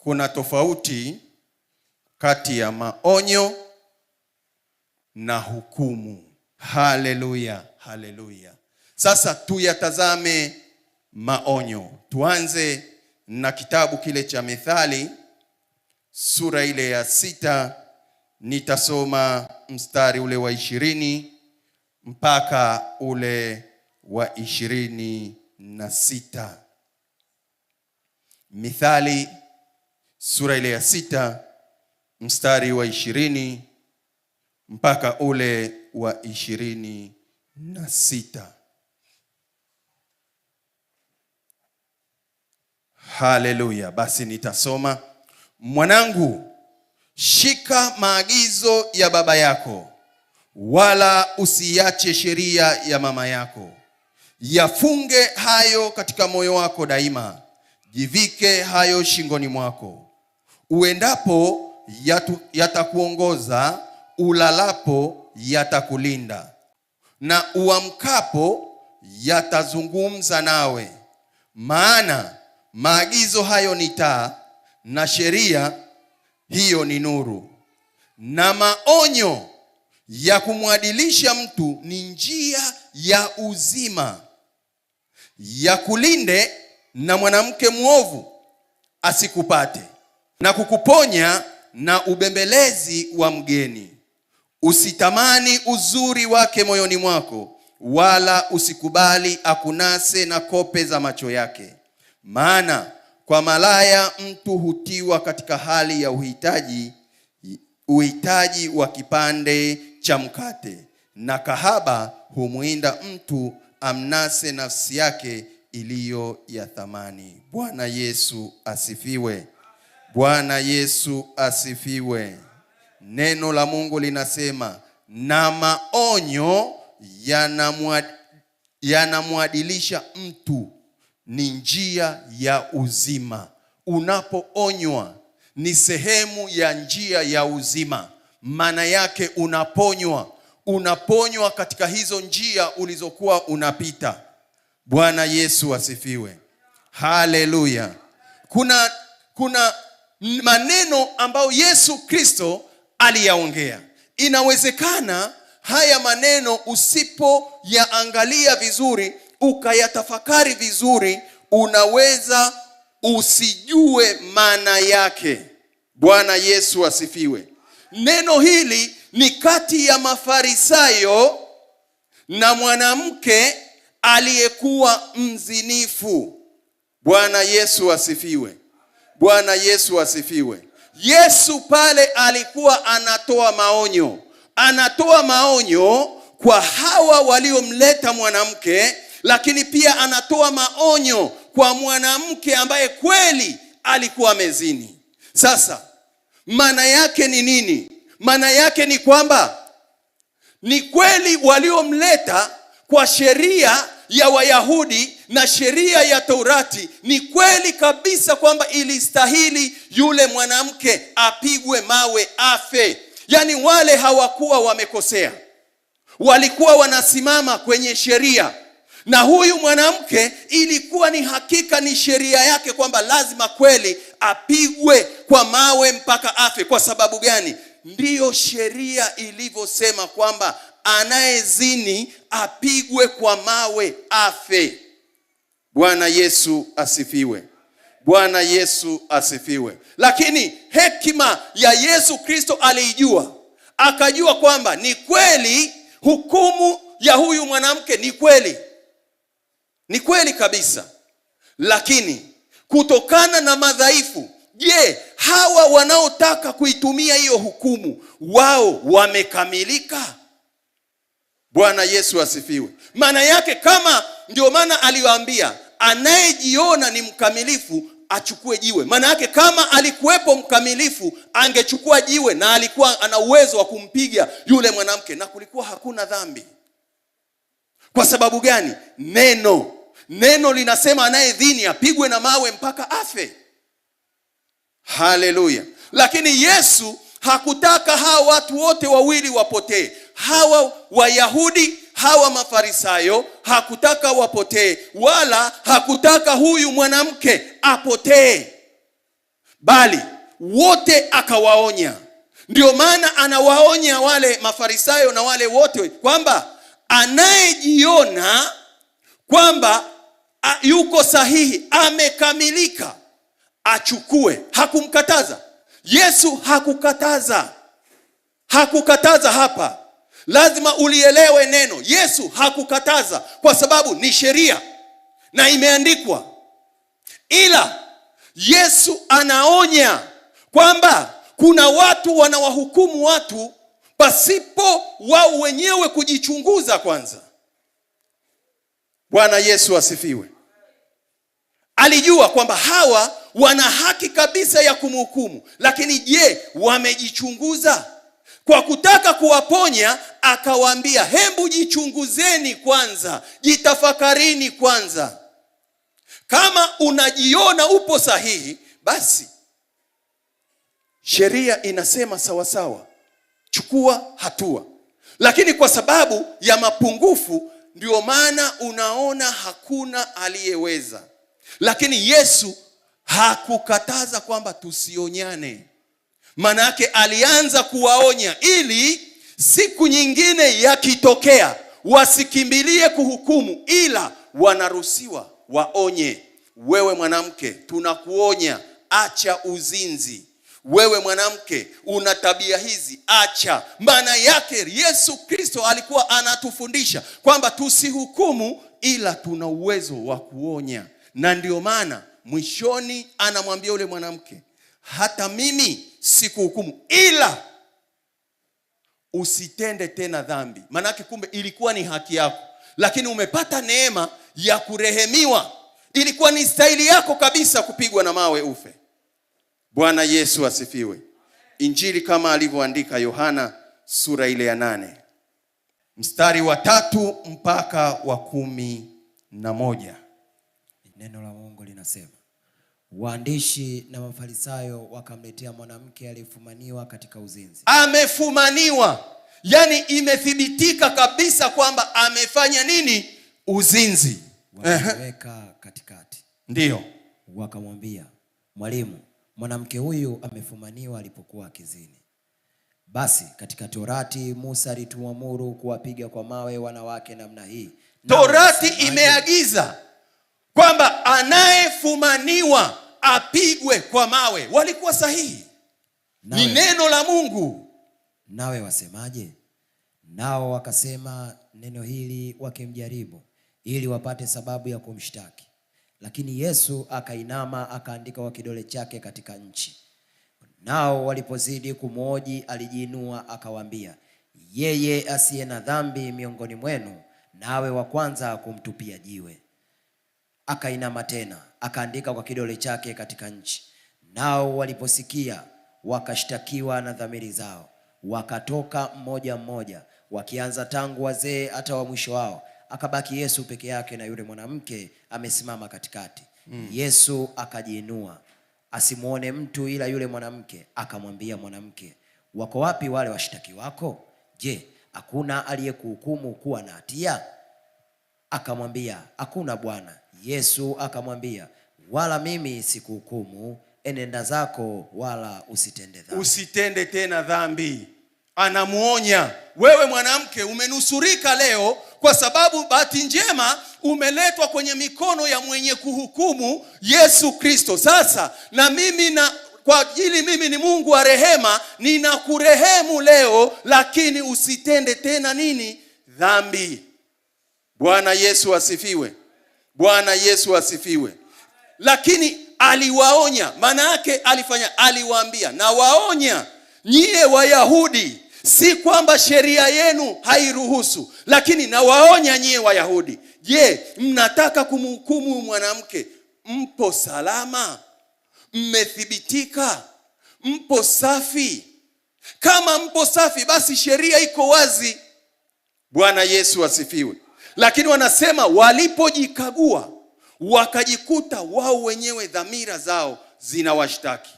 kuna tofauti kati ya maonyo na hukumu. Haleluya, haleluya. Sasa tuyatazame maonyo. Tuanze na kitabu kile cha Mithali, sura ile ya 6. Nitasoma mstari ule wa 20 mpaka ule wa 26. Mithali sura ile ya 6 mstari wa 20 mpaka ule wa 26. Haleluya. Basi nitasoma. Mwanangu, shika maagizo ya baba yako, wala usiache sheria ya mama yako. Yafunge hayo katika moyo wako daima, jivike hayo shingoni mwako. Uendapo yatakuongoza, ulalapo yatakulinda, na uamkapo yatazungumza nawe. Maana maagizo hayo ni taa, na sheria hiyo ni nuru. Na maonyo ya kumwadilisha mtu ni njia ya uzima. Yakulinde na mwanamke mwovu asikupate, na kukuponya na ubembelezi wa mgeni. Usitamani uzuri wake moyoni mwako, wala usikubali akunase na kope za macho yake. Maana kwa malaya mtu hutiwa katika hali ya uhitaji wa kipande cha mkate, na kahaba humuinda mtu amnase nafsi yake iliyo ya thamani. Bwana Yesu asifiwe. Bwana Yesu asifiwe. Neno la Mungu linasema, na maonyo yanamwadilisha mtu ni njia ya uzima. Unapoonywa ni sehemu ya njia ya uzima. Maana yake unaponywa katika hizo njia ulizokuwa unapita. Bwana Yesu asifiwe. Haleluya. Kuna maneno ambayo Yesu Kristo aliyaongea. Inawezekana haya maneno usipoyaangalia vizuri, ukayatafakari vizuri, unaweza usijue maana yake. Bwana Yesu asifiwe. Neno hili ni kati ya Mafarisayo na mwanamke aliyekuwa mzinifu. Bwana Yesu asifiwe. Bwana Yesu asifiwe. Yesu pale alikuwa anatoa maonyo kwa hawa waliomleta mwanamke, lakini pia anatoa maonyo kwa mwanamke ambaye kweli alikuwa amezini. Sasa maana yake ni nini? Maana yake ni kwamba ni kweli waliomleta kwa sheria ya Wayahudi na sheria ya Taurati, ni kweli kabisa kwamba ilistahili yule mwanamke apigwe mawe afe. Yaani wale hawakuwa wamekosea, walikuwa wanasimama kwenye sheria. Na huyu mwanamke ilikuwa ni hakika ni sheria yake kwamba lazima kweli apigwe kwa mawe mpaka afe. Kwa sababu gani? Ndiyo sheria ilivyosema kwamba anayezini apigwe kwa mawe afe. Bwana Yesu asifiwe. Bwana Yesu asifiwe. Lakini hekima ya Yesu Kristo aliijua. Akajua kwamba ni kweli hukumu ya huyu mwanamke ni kweli. Ni kweli kabisa. Lakini kutokana na madhaifu, je, hawa wanaotaka kuitumia hiyo hukumu wao wamekamilika? Bwana Yesu asifiwe. Maana yake ndio maana aliwaambia anayejiona ni mkamilifu achukue jiwe. Maana yake kama alikuwepo mkamilifu angechukua jiwe, na alikuwa ana uwezo wa kumpiga yule mwanamke na kulikuwa hakuna dhambi. Kwa sababu gani? Neno linasema anayedhini apigwe na mawe mpaka afe. Haleluya. Lakini Yesu hakutaka hawa watu wote wawili wapotee. Hawa Wayahudi, hawa Mafarisayo, hakutaka wapotee, wala hakutaka huyu mwanamke apotee. bali wote akawaonya. Ndio maana anawaonya wale Mafarisayo na wale wote kwamba anayejiona kwamba yuko sahihi, amekamilika, achukue. Hakumkataza Yesu, hakukataza hapa. Lazima ulielewe neno. Yesu hakukataza kwa sababu ni sheria na imeandikwa. Ila Yesu anaonya kwamba kuna watu wanawahukumu watu pasipo wao wenyewe kujichunguza kwanza. Bwana Yesu asifiwe. Alijua kwamba hawa wana haki kabisa ya kumhukumu, lakini je, wamejichunguza? Kwa kutaka kuwaponya akawaambia, hebu jichunguzeni kwanza, jitafakarini kwanza. Kama unajiona upo sahihi, basi sheria inasema sawa, chukua hatua. Lakini kwa sababu ya mapungufu, ndio maana unaona hakuna aliyeweza. Lakini Yesu hakukataza kwamba tusionyane. Maana yake alianza kuwaonya ili siku nyingine yakitokea wasikimbilie kuhukumu, ila wanaruhusiwa waonye. Wewe mwanamke, tunakuonya, acha uzinzi. Wewe mwanamke, una tabia hizi, acha. Maana yake Yesu Kristo alikuwa anatufundisha kwamba tusihukumu, ila tuna uwezo wa kuonya. Na ndio maana mwishoni anamwambia yule mwanamke, hata mimi sikuhukumu, ila usitende tena dhambi. Maana yake kumbe ilikuwa ni haki yako, lakini umepata neema ya kurehemiwa. Ilikuwa ni stahili yako kabisa kupigwa na mawe ufe. Bwana Yesu asifiwe. Injili kama alivyoandika Yohana sura ile ya 8 mstari wa 3 mpaka wa 11. Neno la Mungu linasema, waandishi na Mafarisayo wakamletea mwanamke aliyefumaniwa katika uzinzi. Amefumaniwa, yani imethibitika kabisa kwamba amefanya nini? Uzinzi. Wakaweka katikati. Ndiyo. Wakamwambia, mwalimu, mwanamke huyu amefumaniwa alipokuwa akizini. Basi katika Torati Musa alituamuru kuwapiga kwa mawe wanawake namna hii. Torati imeagiza kwamba anayefumaniwa apigwe kwa mawe. Walikuwa sahihi. Ni neno la Mungu. Nawe wasemaje? Nao wakasema neno hili wakimjaribu, ili wapate sababu ya kumshtaki. Lakini Yesu akainama akaandika kwa kidole chake katika nchi. Nao walipozidi kumhoji, alijiinua akawaambia, yeye asiye na dhambi miongoni mwenu, nawe wa kwanza kumtupia jiwe. Akainama tena akaandika kwa kidole chake katika nchi. Nao waliposikia wakashtakiwa na dhamiri zao, wakatoka mmoja mmoja, wakianza tangu wazee hata wa mwisho wao. Akabaki Yesu peke yake na yule mwanamke amesimama katikati. Yesu akajiinua asimuone mtu ila yule mwanamke, akamwambia mwanamke, wako wapi wale washtaki wako? Je, hakuna aliyekuhukumu kuwa na hatia? Akamwambia, hakuna Bwana. Yesu akamwambia, wala mimi sikuhukumu, enenda zako wala usitende dhambi. Usitende tena dhambi. Anamuonya, wewe mwanamke umenusurika leo kwa sababu bahati njema umeletwa kwenye mikono ya mwenye kuhukumu, Yesu Kristo. Sasa na mimi kwa ajili mimi ni Mungu wa rehema, ninakurehemu leo, lakini usitende tena nini? Dhambi. Bwana Yesu asifiwe. Bwana Yesu asifiwe. Lakini aliwaonya, maana yake aliwaambia, na waonya nyie Wayahudi, si kwamba sheria yenu hairuhusu, lakini na waonya nyie Wayahudi. Je, mnataka kumhukumu mwanamke? Mpo salama? Mmethibitika? Mpo safi? Kama mpo safi, basi sheria iko wazi. Bwana Yesu asifiwe. Lakini wanasema walipojikagua wakajikuta wao wenyewe dhamira zao zinawashtaki.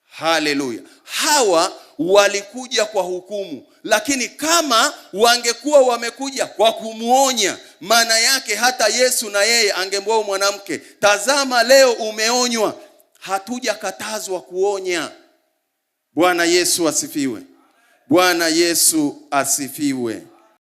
Haleluya. Hawa walikuja kwa hukumu, lakini kama wangekuwa wamekuja kwa kumuonya, maana yake hata Yesu na yeye angemwambia mwanamke, tazama leo umeonywa, hatujakatazwa kuonya. Bwana Yesu asifiwe. Bwana Yesu asifiwe.